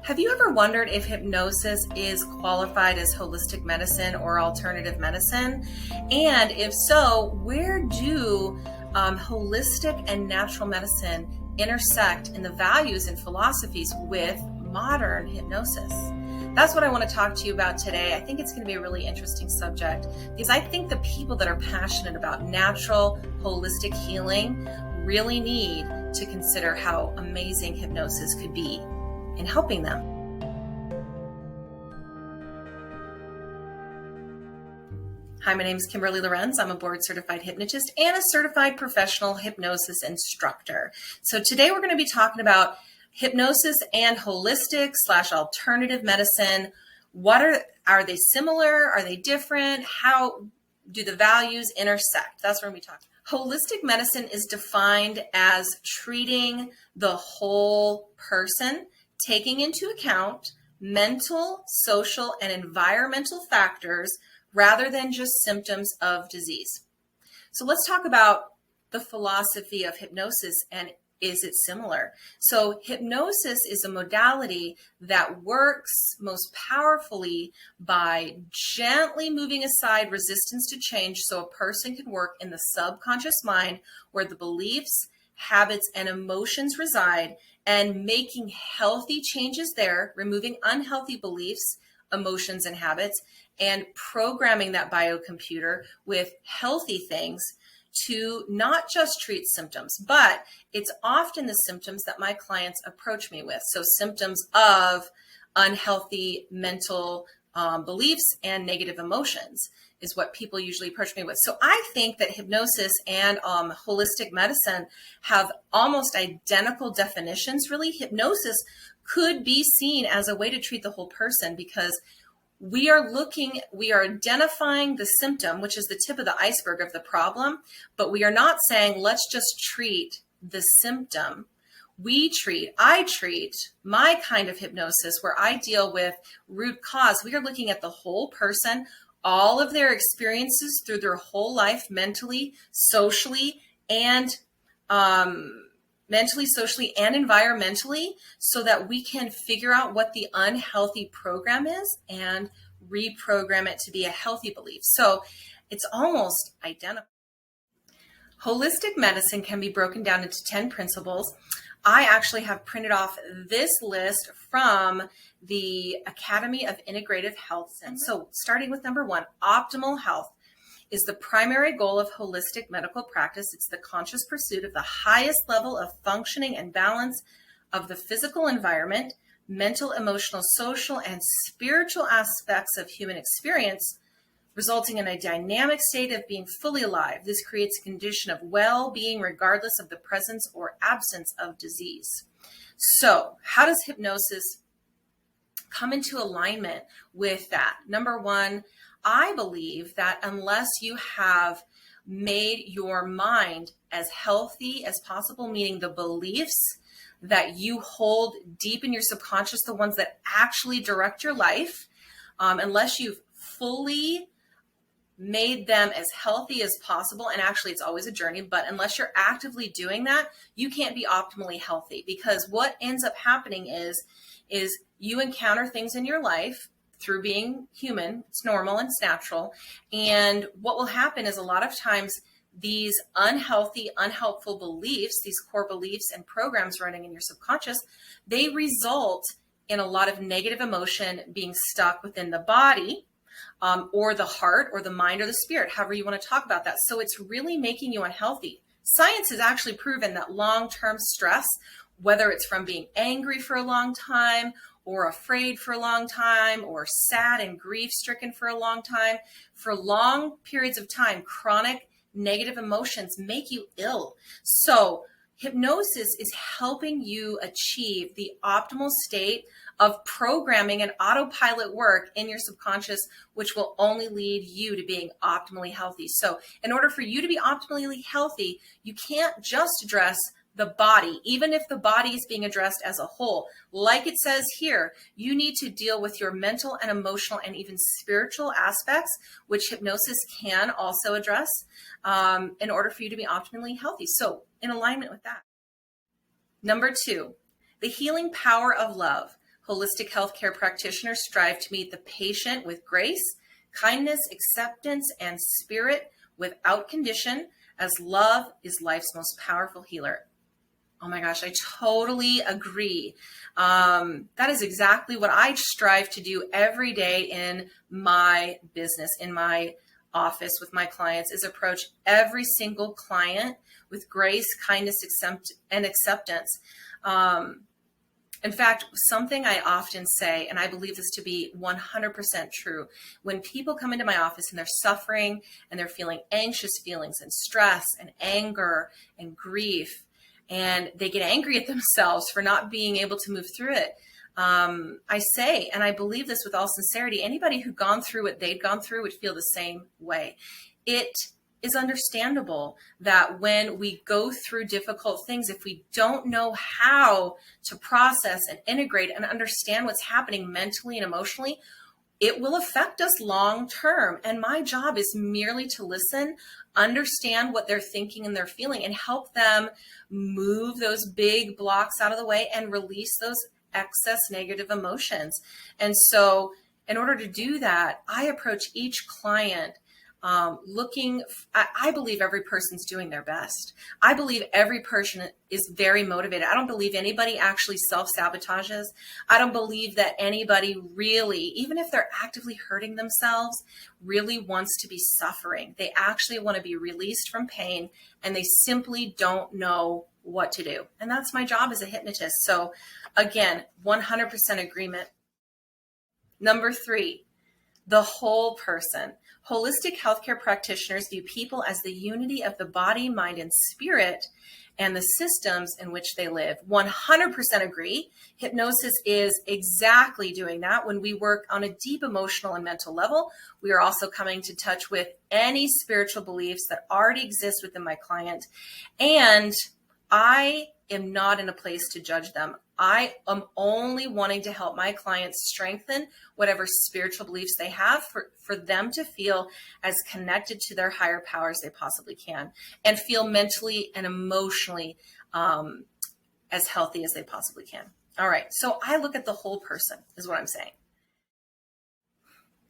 Have you ever wondered if hypnosis is qualified as holistic medicine or alternative medicine? And if so, where do holistic and natural medicine intersect in the values and philosophies with modern hypnosis? That's what I want to talk to you about today. I think it's going to be a really interesting subject because I think the people that are passionate about natural, holistic healing really need to consider how amazing hypnosis could be in helping them. Hi, my name is Kimberly Lorenz. I'm a board certified hypnotist and a certified professional hypnosis instructor. So today we're going to be talking about hypnosis and holistic / alternative medicine. What are they similar? Are they different? How do the values intersect? That's what we're going to be talking about. Holistic medicine is defined as treating the whole person, taking into account mental, social, and environmental factors rather than just symptoms of disease. So let's talk about the philosophy of hypnosis and is it similar? So hypnosis is a modality that works most powerfully by gently moving aside resistance to change so a person can work in the subconscious mind where the beliefs, habits, and emotions reside and making healthy changes there, removing unhealthy beliefs, emotions, and habits, and programming that biocomputer with healthy things to not just treat symptoms, but it's often the symptoms that my clients approach me with. So symptoms of unhealthy mental beliefs and negative emotions is what people usually approach me with. So I think that hypnosis and holistic medicine have almost identical definitions. Really, hypnosis could be seen as a way to treat the whole person because we are identifying the symptom, which is the tip of the iceberg of the problem, but we are not saying, let's just treat the symptom. I treat my kind of hypnosis where I deal with root cause. We are looking at the whole person, all of their experiences through their whole life, mentally, socially, and environmentally, so that we can figure out what the unhealthy program is and reprogram it to be a healthy belief. So it's almost identical. Holistic medicine can be broken down into 10 principles. I actually have printed off this list from the Academy of Integrative Health. So starting with number 1, optimal health is the primary goal of holistic medical practice. It's the conscious pursuit of the highest level of functioning and balance of the physical environment, mental, emotional, social, and spiritual aspects of human experience, resulting in a dynamic state of being fully alive. This creates a condition of well-being regardless of the presence or absence of disease. So how does hypnosis come into alignment with that? Number 1, I believe that unless you have made your mind as healthy as possible, meaning the beliefs that you hold deep in your subconscious, the ones that actually direct your life, unless you've fully made them as healthy as possible, and actually it's always a journey, but unless you're actively doing that, you can't be optimally healthy, because what ends up happening is you encounter things in your life through being human. It's normal and it's natural. And what will happen is a lot of times these unhealthy, unhelpful beliefs, these core beliefs and programs running in your subconscious, they result in a lot of negative emotion being stuck within the body, or the heart or the mind or the spirit, however you want to talk about that. So it's really making you unhealthy. Science has actually proven that long-term stress, whether it's from being angry for a long time or afraid for a long time, or sad and grief-stricken for a long time, for long periods of time, chronic negative emotions make you ill. So hypnosis is helping you achieve the optimal state of programming and autopilot work in your subconscious, which will only lead you to being optimally healthy. So in order for you to be optimally healthy, you can't just address the body, even if the body is being addressed as a whole. Like it says here, you need to deal with your mental and emotional and even spiritual aspects, which hypnosis can also address, in order for you to be optimally healthy. So in alignment with that. Number 2, the healing power of love. Holistic healthcare practitioners strive to meet the patient with grace, kindness, acceptance, and spirit without condition, as love is life's most powerful healer. Oh my gosh, I totally agree. That is exactly what I strive to do every day in my business, in my office with my clients, is approach every single client with grace, kindness, and acceptance. In fact, something I often say, and I believe this to be 100% true, when people come into my office and they're suffering and they're feeling anxious feelings and stress and anger and grief, and they get angry at themselves for not being able to move through it, I say, and I believe this with all sincerity, anybody who'd gone through what they'd gone through would feel the same way. It is understandable that when we go through difficult things, if we don't know how to process and integrate and understand what's happening mentally and emotionally, it will affect us long term. And my job is merely to listen, understand what they're thinking and they're feeling, and help them move those big blocks out of the way and release those excess negative emotions. And so in order to do that, I approach each client I believe every person's doing their best. I believe every person is very motivated. I don't believe anybody actually self-sabotages. I don't believe that anybody really, even if they're actively hurting themselves, really wants to be suffering. They actually want to be released from pain, and they simply don't know what to do. And that's my job as a hypnotist. So again, 100% agreement. Number 3, the whole person. Holistic healthcare practitioners view people as the unity of the body, mind, and spirit, and the systems in which they live. 100% agree. Hypnosis is exactly doing that. When we work on a deep emotional and mental level, we are also coming to touch with any spiritual beliefs that already exist within my client. And I am not in a place to judge them. I am only wanting to help my clients strengthen whatever spiritual beliefs they have for them to feel as connected to their higher power as they possibly can, and feel mentally and emotionally as healthy as they possibly can. All right, so I look at the whole person is what I'm saying.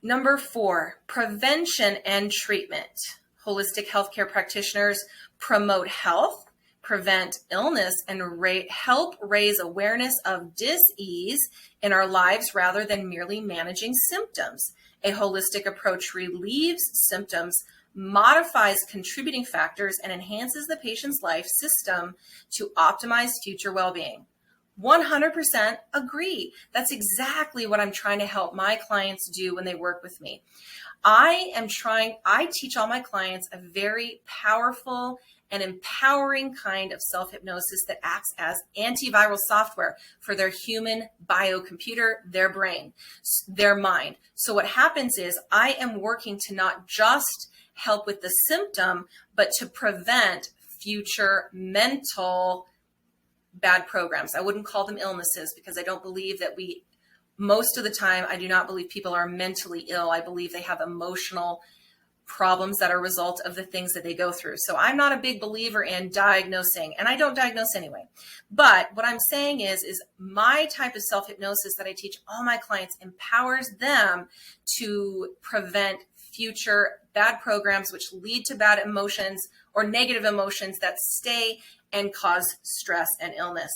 Number 4, prevention and treatment. Holistic healthcare practitioners promote health, prevent illness, and help raise awareness of dis-ease in our lives rather than merely managing symptoms. A holistic approach relieves symptoms, modifies contributing factors, and enhances the patient's life system to optimize future well-being. 100% agree. That's exactly what I'm trying to help my clients do when they work with me. I teach all my clients a very powerful and empowering kind of self-hypnosis that acts as antiviral software for their human biocomputer, their brain, their mind. So what happens is I am working to not just help with the symptom, but to prevent future mental bad programs. I wouldn't call them illnesses, because I don't believe that most of the time, I do not believe people are mentally ill. I believe they have emotional problems that are a result of the things that they go through. So I'm not a big believer in diagnosing, and I don't diagnose anyway. But what I'm saying is my type of self-hypnosis that I teach all my clients empowers them to prevent future bad programs, which lead to bad emotions or negative emotions that stay and cause stress and illness.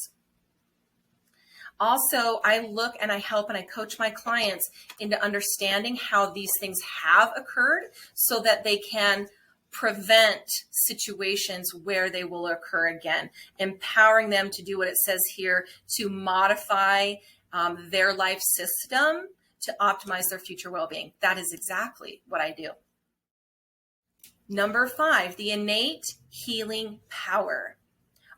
Also, I look and I help and I coach my clients into understanding how these things have occurred so that they can prevent situations where they will occur again, empowering them to do what it says here, to modify their life system to optimize their future well-being. That is exactly what I do. Number 5, the innate healing power.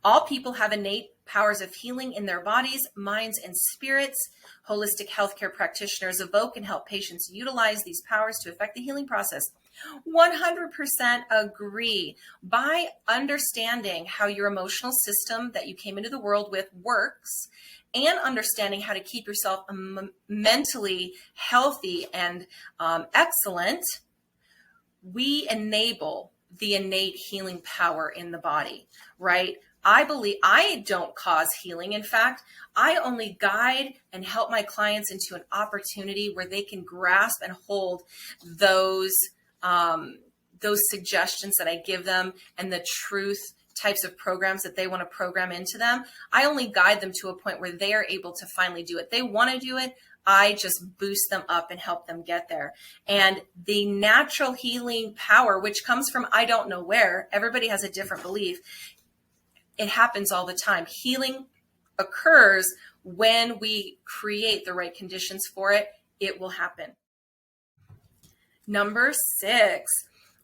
All people have innate powers of healing in their bodies, minds, and spirits. Holistic healthcare practitioners evoke and help patients utilize these powers to affect the healing process. 100% agree. By understanding how your emotional system that you came into the world with works, and understanding how to keep yourself mentally healthy and excellent, we enable the innate healing power in the body, right? I don't cause healing. In fact, I only guide and help my clients into an opportunity where they can grasp and hold those suggestions that I give them and the truth types of programs that they want to program into them. I only guide them to a point where they are able to finally do it. They want to do it. I just boost them up and help them get there. And the natural healing power, which comes from I don't know where, everybody has a different belief. It happens all the time. Healing occurs when we create the right conditions for it. It will happen. Number 6,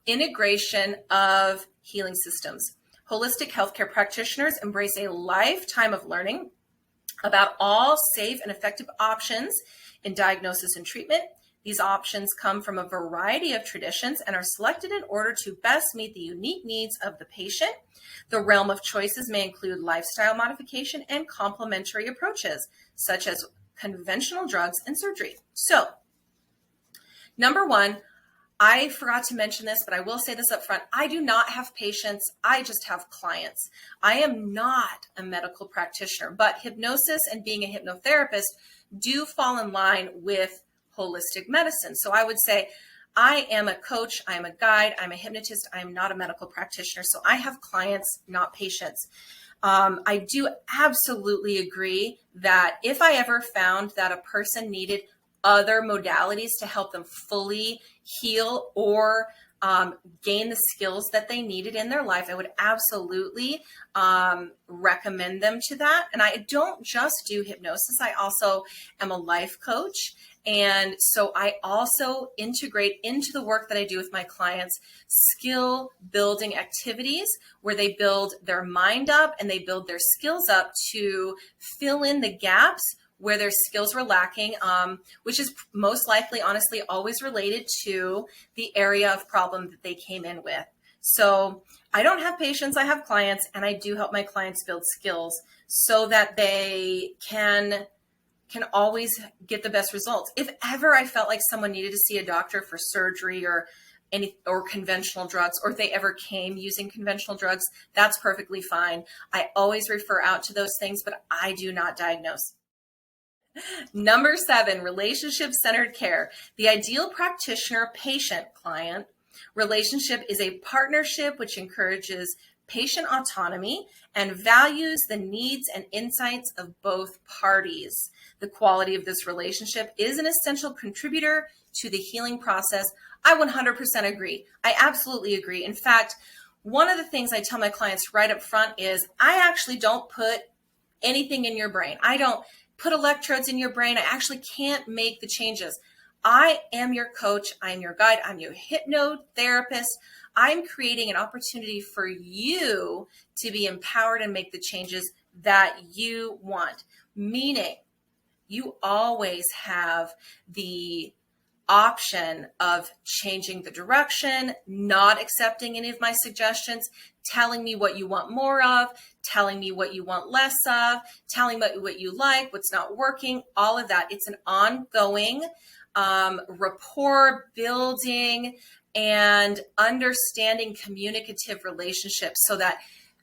integration of healing systems. Holistic healthcare practitioners embrace a lifetime of learning about all safe and effective options in diagnosis and treatment. These options come from a variety of traditions and are selected in order to best meet the unique needs of the patient. The realm of choices may include lifestyle modification and complementary approaches, such as conventional drugs and surgery. So, number 1, I forgot to mention this, but I will say this up front. I do not have patients. I just have clients. I am not a medical practitioner, but hypnosis and being a hypnotherapist do fall in line with holistic medicine. So I would say I am a coach, I'm a guide, I'm a hypnotist, I'm not a medical practitioner. So I have clients, not patients. I do absolutely agree that if I ever found that a person needed other modalities to help them fully heal or gain the skills that they needed in their life, I would absolutely recommend them to that. And I don't just do hypnosis. I also am a life coach. And so I also integrate into the work that I do with my clients skill building activities where they build their mind up and they build their skills up to fill in the gaps where their skills were lacking, which is most likely, honestly, always related to the area of problem that they came in with. So I don't have patients, I have clients, and I do help my clients build skills so that they can always get the best results. If ever I felt like someone needed to see a doctor for surgery or conventional drugs, or if they ever came using conventional drugs, that's perfectly fine. I always refer out to those things, but I do not diagnose. Number 7, relationship-centered care. The ideal practitioner-patient-client relationship is a partnership which encourages patient autonomy and values the needs and insights of both parties. The quality of this relationship is an essential contributor to the healing process. I 100% agree. I absolutely agree. In fact, one of the things I tell my clients right up front is I actually don't put anything in your brain. I don't put electrodes in your brain. I actually can't make the changes. I am your coach. I'm your guide. I'm your hypnotherapist. I'm creating an opportunity for you to be empowered and make the changes that you want. Meaning, you always have the option of changing the direction, not accepting any of my suggestions, telling me what you want more of, telling me what you want less of, telling me what you like, what's not working, all of that. It's an ongoing rapport building and understanding communicative relationship so that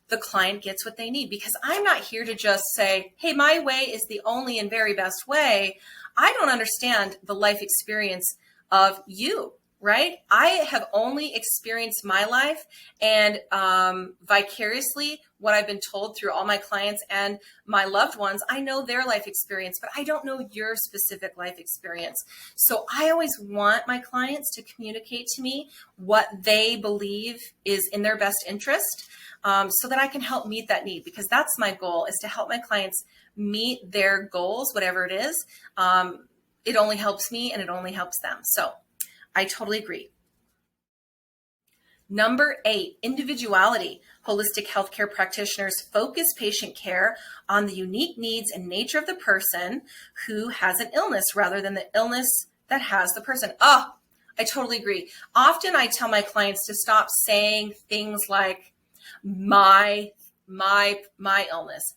the client gets what they need. Because I'm not here to just say, hey, my way is the only and very best way. I don't understand the life experience of you, right? I have only experienced my life and vicariously what I've been told through all my clients and my loved ones. I know their life experience, but I don't know your specific life experience. So I always want my clients to communicate to me what they believe is in their best interest, so that I can help meet that need, because that's my goal, is to help my clients meet their goals, whatever it is. It only helps me and it only helps them. So I totally agree. Number 8, individuality. Holistic healthcare practitioners focus patient care on the unique needs and nature of the person who has an illness rather than the illness that has the person. Oh, I totally agree. Often I tell my clients to stop saying things like, my illness,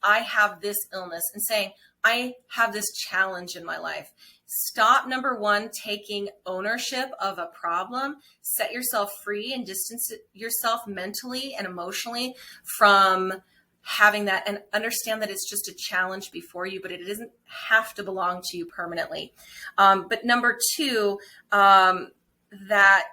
I have this illness, and saying, I have this challenge in my life. Stop, number one, taking ownership of a problem. Set yourself free and distance yourself mentally and emotionally from having that, and understand that it's just a challenge before you, but it doesn't have to belong to you permanently. But number two, that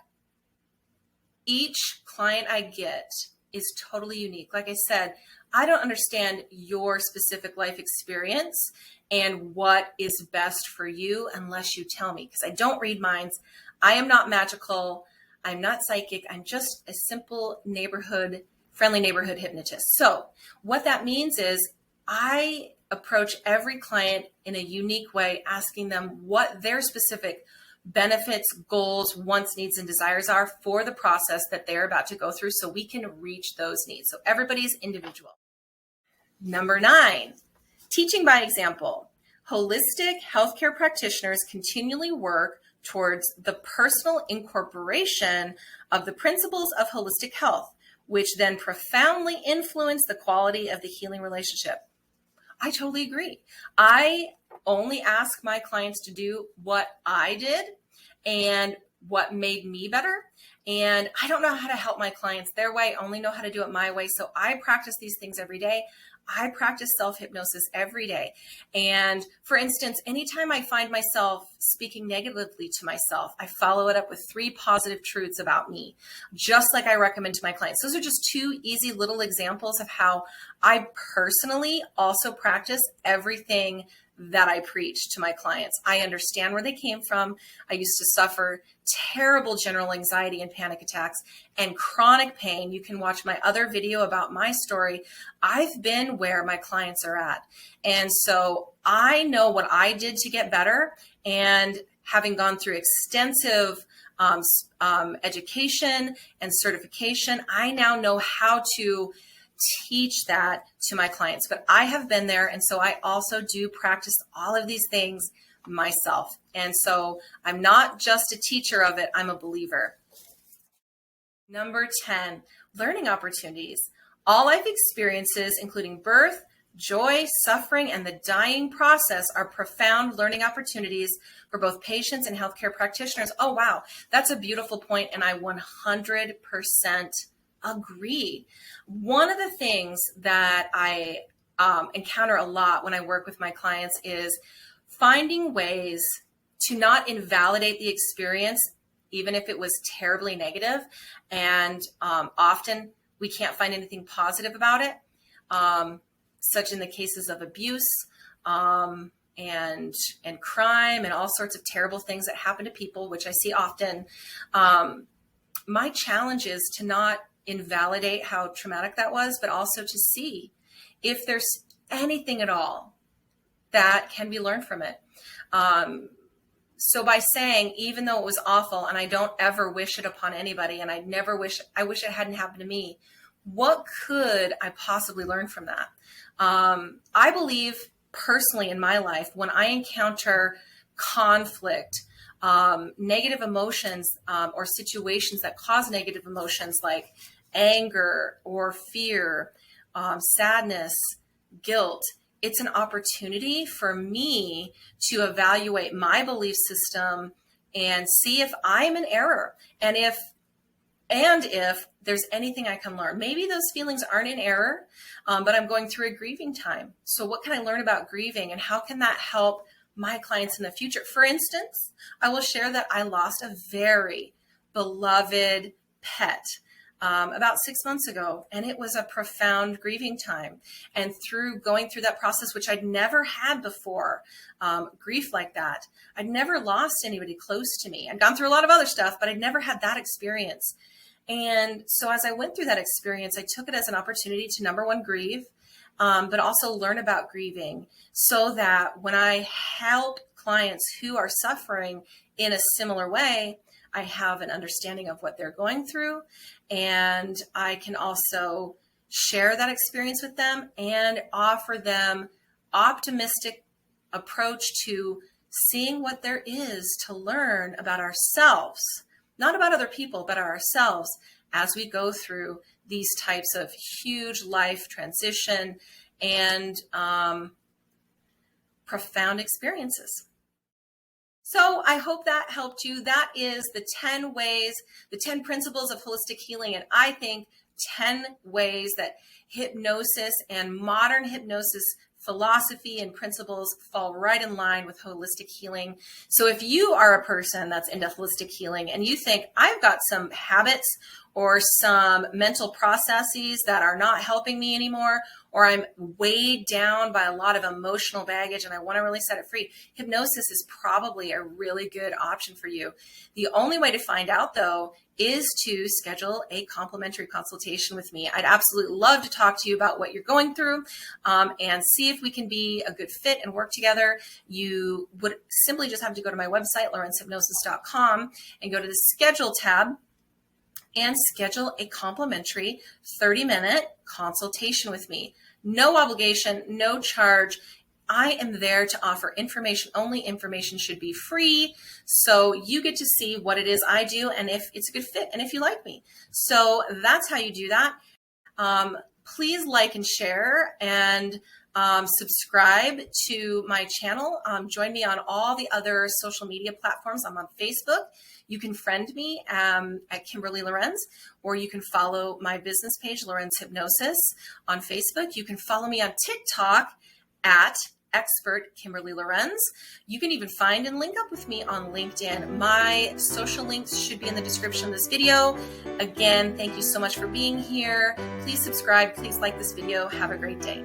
each client I get is totally unique. Like I said, I don't understand your specific life experience and what is best for you unless you tell me, because I don't read minds. I am not magical. I'm not psychic. I'm just a simple friendly neighborhood hypnotist. So what that means is I approach every client in a unique way, asking them what their specific benefits, goals, wants, needs, and desires are for the process that they're about to go through, so we can reach those needs. So everybody's individual. Number 9, teaching by example. Holistic healthcare practitioners continually work towards the personal incorporation of the principles of holistic health, which then profoundly influence the quality of the healing relationship. I totally agree. I only ask my clients to do what I did and what made me better. And I don't know how to help my clients their way. I only know how to do it my way. So I practice these things every day. I practice self-hypnosis every day. And for instance, anytime I find myself speaking negatively to myself, I follow it up with 3 positive truths about me, just like I recommend to my clients. Those are just 2 easy little examples of how I personally also practice everything that I preach to my clients. I understand where they came from. I used to suffer terrible general anxiety and panic attacks and chronic pain. You can watch my other video about my story. I've been where my clients are at. And so I know what I did to get better. And having gone through extensive education and certification, I now know how to teach that to my clients. But I have been there, and so I also do practice all of these things myself. And so I'm not just a teacher of it, I'm a believer. Number 10, learning opportunities. All life experiences, including birth, joy, suffering, and the dying process, are profound learning opportunities for both patients and healthcare practitioners. Oh, wow. That's a beautiful point, and I 100% agree. One of the things that I encounter a lot when I work with my clients is finding ways to not invalidate the experience, even if it was terribly negative. And often we can't find anything positive about it, such in the cases of abuse and crime and all sorts of terrible things that happen to people, which I see often. My challenge is to not invalidate how traumatic that was, but also to see if there's anything at all that can be learned from it. So by saying, even though it was awful and I don't ever wish it upon anybody, and I wish it hadn't happened to me, what could I possibly learn from that? I believe personally in my life, when I encounter conflict, negative emotions, or situations that cause negative emotions like anger or fear, sadness, guilt, it's an opportunity for me to evaluate my belief system and see if I'm in error, and if there's anything I can learn. Maybe those feelings aren't in error, but I'm going through a grieving time. So what can I learn about grieving, and how can that help my clients in the future? For instance, I will share that I lost a very beloved pet about 6 months ago, and it was a profound grieving time. And through going through that process, which I'd never had before, grief like that, I'd never lost anybody close to me. I'd gone through a lot of other stuff, but I'd never had that experience. And so as I went through that experience, I took it as an opportunity to, number one, grieve, but also learn about grieving, so that when I help clients who are suffering in a similar way, I have an understanding of what they're going through, and I can also share that experience with them and offer them optimistic approach to seeing what there is to learn about ourselves, not about other people, but ourselves, as we go through these types of huge life transition and profound experiences. So I hope that helped you. That is the 10 ways, the 10 principles of holistic healing. And I think 10 ways that hypnosis and modern hypnosis philosophy and principles fall right in line with holistic healing. So if you are a person that's into holistic healing and you think I've got some habits or some mental processes that are not helping me anymore, or I'm weighed down by a lot of emotional baggage and I want to really set it free, hypnosis is probably a really good option for you. The only way to find out, though, is to schedule a complimentary consultation with me. I'd absolutely love to talk to you about what you're going through and see if we can be a good fit and work together. You would simply just have to go to my website, lorenzhypnosis.com, and go to the schedule tab and schedule a complimentary 30-minute consultation with me. No obligation, no charge. I am there to offer information only. Information should be free. So you get to see what it is I do and if it's a good fit and if you like me. So that's how you do that. Please like and share and subscribe to my channel. Join me on all the other social media platforms. I'm on Facebook. You can friend me at Kimberly Lorenz, or you can follow my business page, Lorenz Hypnosis, on Facebook. You can follow me on TikTok at Expert Kimberly Lorenz. You can even find and link up with me on LinkedIn. My social links should be in the description of this video. Again, thank you so much for being here. Please subscribe. Please like this video. Have a great day.